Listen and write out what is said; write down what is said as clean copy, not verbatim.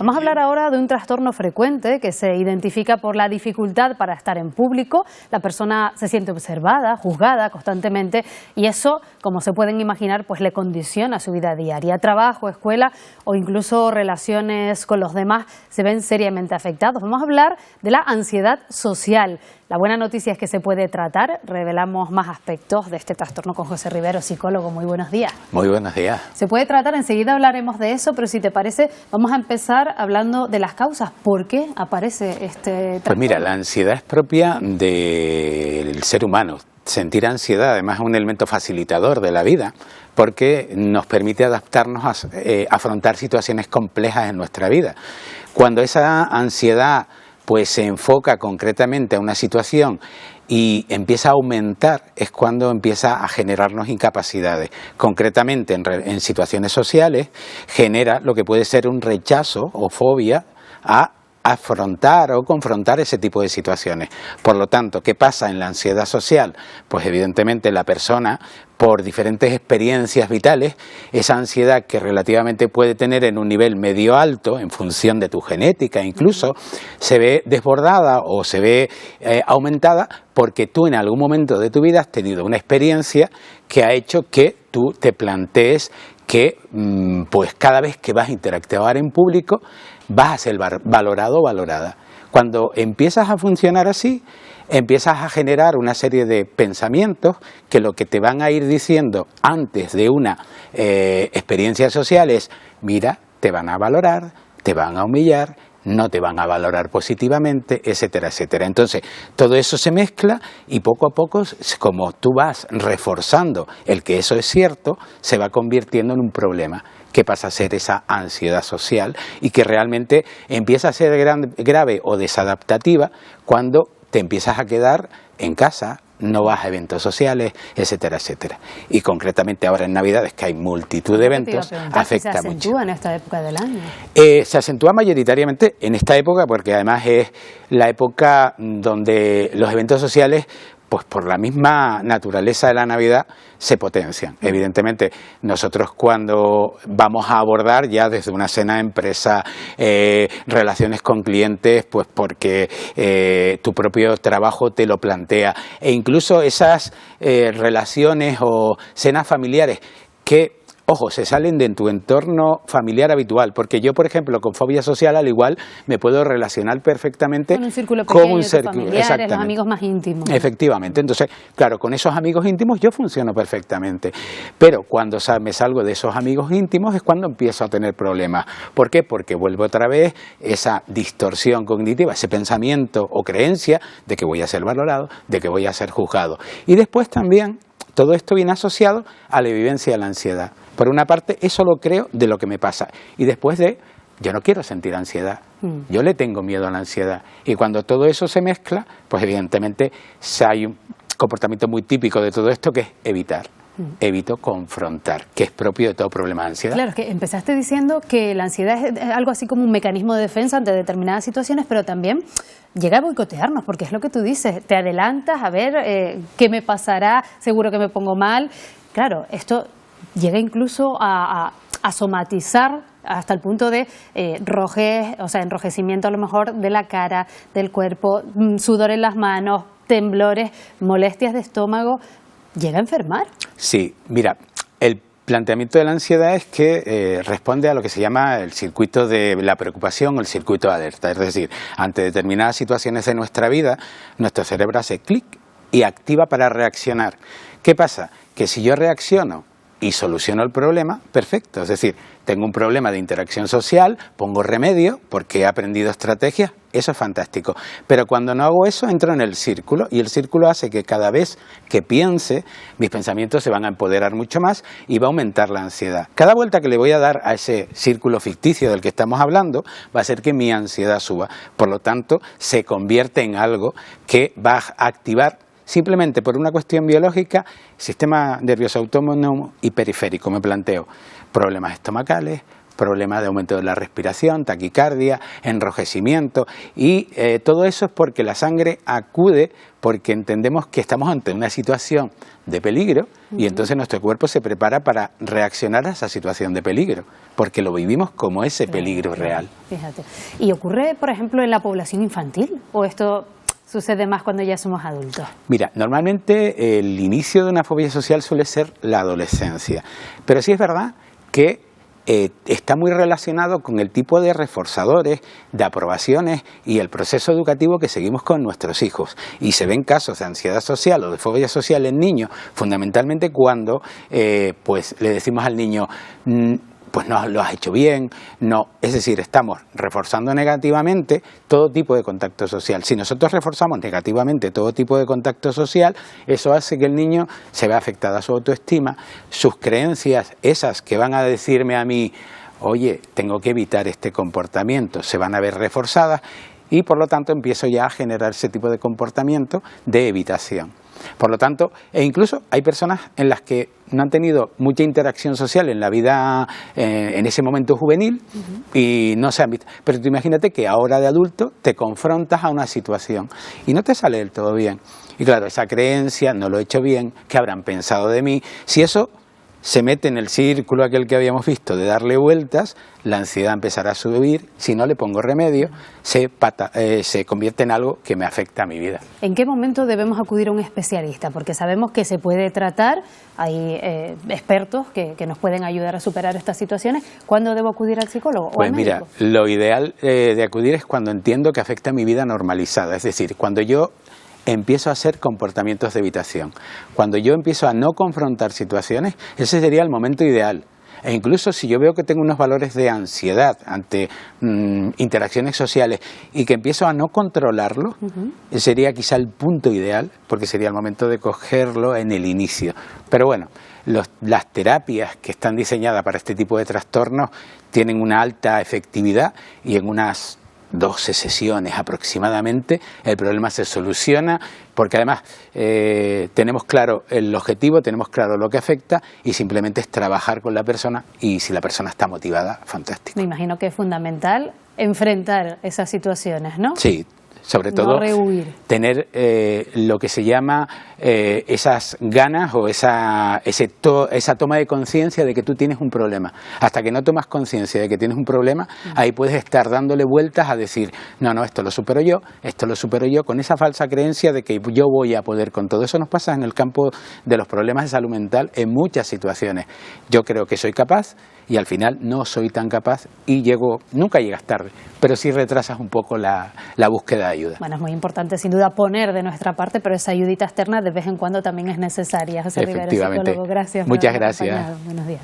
Vamos a hablar ahora de un trastorno frecuente que se identifica por la dificultad para estar en público. La persona se siente observada, juzgada constantemente y eso, como se pueden imaginar, pues le condiciona su vida diaria. Trabajo, escuela o incluso relaciones con los demás se ven seriamente afectados. Vamos a hablar de la ansiedad social. La buena noticia es que se puede tratar. Revelamos más aspectos de este trastorno con José Rivero, psicólogo. Muy buenos días. Muy buenos días. Se puede tratar, enseguida hablaremos de eso, pero si te parece, vamos a empezar hablando de las causas. ¿Por qué aparece este trastorno? Pues mira, la ansiedad es propia del ser humano. Sentir ansiedad, además, es un elemento facilitador de la vida porque nos permite adaptarnos a afrontar situaciones complejas en nuestra vida. Cuando esa ansiedad pues se enfoca concretamente a una situación y empieza a aumentar, es cuando empieza a generarnos incapacidades. Concretamente en situaciones sociales genera lo que puede ser un rechazo o fobia a afrontar o confrontar ese tipo de situaciones. Por lo tanto, ¿qué pasa en la ansiedad social? Pues evidentemente la persona, por diferentes experiencias vitales, esa ansiedad que relativamente puede tener en un nivel medio alto, en función de tu genética incluso, se ve desbordada o se ve aumentada porque tú en algún momento de tu vida has tenido una experiencia que ha hecho que tú te plantees que pues cada vez que vas a interactuar en público vas a ser valorado o valorada. Cuando empiezas a funcionar así, empiezas a generar una serie de pensamientos que lo que te van a ir diciendo antes de una experiencia social es: mira, te van a valorar, te van a humillar, no te van a valorar positivamente, etcétera, etcétera. Entonces, todo eso se mezcla y poco a poco, como tú vas reforzando el que eso es cierto, se va convirtiendo en un problema que pasa a ser esa ansiedad social y que realmente empieza a ser grave o desadaptativa cuando te empiezas a quedar en casa, no vas a eventos sociales, etcétera, etcétera. Y concretamente ahora en Navidades, que hay multitud de eventos, afecta mucho. ¿Se acentúa en esta época del año? Se acentúa mayoritariamente en esta época porque además es la época donde los eventos sociales, pues por la misma naturaleza de la Navidad, se potencian. Evidentemente, nosotros cuando vamos a abordar ya desde una cena de empresa, relaciones con clientes, pues porque tu propio trabajo te lo plantea, e incluso esas relaciones o cenas familiares que, ojo, se salen de tu entorno familiar habitual, porque yo, por ejemplo, con fobia social, al igual, me puedo relacionar perfectamente con un círculo pequeño, de familiares, los amigos más íntimos. Efectivamente. Entonces, claro, con esos amigos íntimos yo funciono perfectamente, pero cuando me salgo de esos amigos íntimos es cuando empiezo a tener problemas. ¿Por qué? Porque vuelvo otra vez esa distorsión cognitiva, ese pensamiento o creencia de que voy a ser valorado, de que voy a ser juzgado. Y después también todo esto viene asociado a la vivencia de la ansiedad. Por una parte, eso lo creo de lo que me pasa. Y después yo no quiero sentir ansiedad. Yo le tengo miedo a la ansiedad. Y cuando todo eso se mezcla, pues evidentemente hay un comportamiento muy típico de todo esto que es evitar. Evito confrontar, que es propio de todo problema de ansiedad. Claro, es que empezaste diciendo que la ansiedad es algo así como un mecanismo de defensa ante determinadas situaciones, pero también llega a boicotearnos, porque es lo que tú dices, te adelantas a ver qué me pasará, seguro que me pongo mal. Claro, esto llega incluso a somatizar hasta el punto de rojez, o sea, enrojecimiento a lo mejor de la cara, del cuerpo, sudor en las manos, temblores, molestias de estómago. ¿Llega a enfermar? Sí, mira, el planteamiento de la ansiedad es que responde a lo que se llama el circuito de la preocupación o el circuito de alerta. Es decir, ante determinadas situaciones de nuestra vida, nuestro cerebro hace clic y activa para reaccionar. ¿Qué pasa? Que si yo reacciono y soluciono el problema, perfecto. Es decir, tengo un problema de interacción social, pongo remedio porque he aprendido estrategias, eso es fantástico. Pero cuando no hago eso, entro en el círculo y el círculo hace que cada vez que piense, mis pensamientos se van a empoderar mucho más y va a aumentar la ansiedad. Cada vuelta que le voy a dar a ese círculo ficticio del que estamos hablando va a hacer que mi ansiedad suba. Por lo tanto, se convierte en algo que va a activar simplemente por una cuestión biológica, sistema nervioso autónomo y periférico, me planteo problemas estomacales, problemas de aumento de la respiración, taquicardia, enrojecimiento, y todo eso es porque la sangre acude porque entendemos que estamos ante una situación de peligro y entonces nuestro cuerpo se prepara para reaccionar a esa situación de peligro, porque lo vivimos como ese peligro real. Fíjate. ¿Y ocurre, por ejemplo, en la población infantil o esto sucede más cuando ya somos adultos? Mira, normalmente el inicio de una fobia social suele ser la adolescencia, pero sí es verdad que está muy relacionado con el tipo de reforzadores, de aprobaciones y el proceso educativo que seguimos con nuestros hijos. Y se ven casos de ansiedad social o de fobia social en niños, fundamentalmente cuando pues le decimos al niño pues no lo has hecho bien, no, es decir, estamos reforzando negativamente todo tipo de contacto social. Si nosotros reforzamos negativamente todo tipo de contacto social, eso hace que el niño se vea afectada su autoestima, sus creencias, esas que van a decirme a mí, oye, tengo que evitar este comportamiento, se van a ver reforzadas y por lo tanto empiezo ya a generar ese tipo de comportamiento de evitación. Por lo tanto, e incluso hay personas en las que no han tenido mucha interacción social en la vida, en ese momento juvenil, y no se han visto. Pero tú imagínate que ahora de adulto te confrontas a una situación y no te sale del todo bien. Y claro, esa creencia, no lo he hecho bien, ¿qué habrán pensado de mí? Si eso se mete en el círculo aquel que habíamos visto de darle vueltas, la ansiedad empezará a subir, si no le pongo remedio, se convierte en algo que me afecta a mi vida. ¿En qué momento debemos acudir a un especialista? Porque sabemos que se puede tratar, hay expertos que nos pueden ayudar a superar estas situaciones. ¿Cuándo debo acudir al psicólogo o Pues al mira, médico? lo ideal de acudir es cuando entiendo que afecta a mi vida normalizada, es decir, cuando yo empiezo a hacer comportamientos de evitación. Cuando yo empiezo a no confrontar situaciones, ese sería el momento ideal. E incluso si yo veo que tengo unos valores de ansiedad ante interacciones sociales y que empiezo a no controlarlo, sería quizá el punto ideal, porque sería el momento de cogerlo en el inicio. Pero bueno, las terapias que están diseñadas para este tipo de trastornos tienen una alta efectividad y en unas 12 sesiones aproximadamente el problema se soluciona, porque además tenemos claro el objetivo, tenemos claro lo que afecta y simplemente es trabajar con la persona y si la persona está motivada, fantástico. Me imagino que es fundamental enfrentar esas situaciones, ¿no? Sí. Sobre todo tener lo que se llama esas ganas o esa toma de conciencia de que tú tienes un problema. Hasta que no tomas conciencia de que tienes un problema, ahí puedes estar dándole vueltas a decir, no, esto lo supero yo, con esa falsa creencia de que yo voy a poder con todo. Eso nos pasa en el campo de los problemas de salud mental en muchas situaciones. Yo creo que soy capaz y al final no soy tan capaz y nunca llegas tarde, pero sí retrasas un poco la búsqueda de ayuda. Bueno, es muy importante sin duda poner de nuestra parte, pero esa ayudita externa de vez en cuando también es necesaria. José Rivera, psicólogo, gracias. Muchas gracias. Buenos días.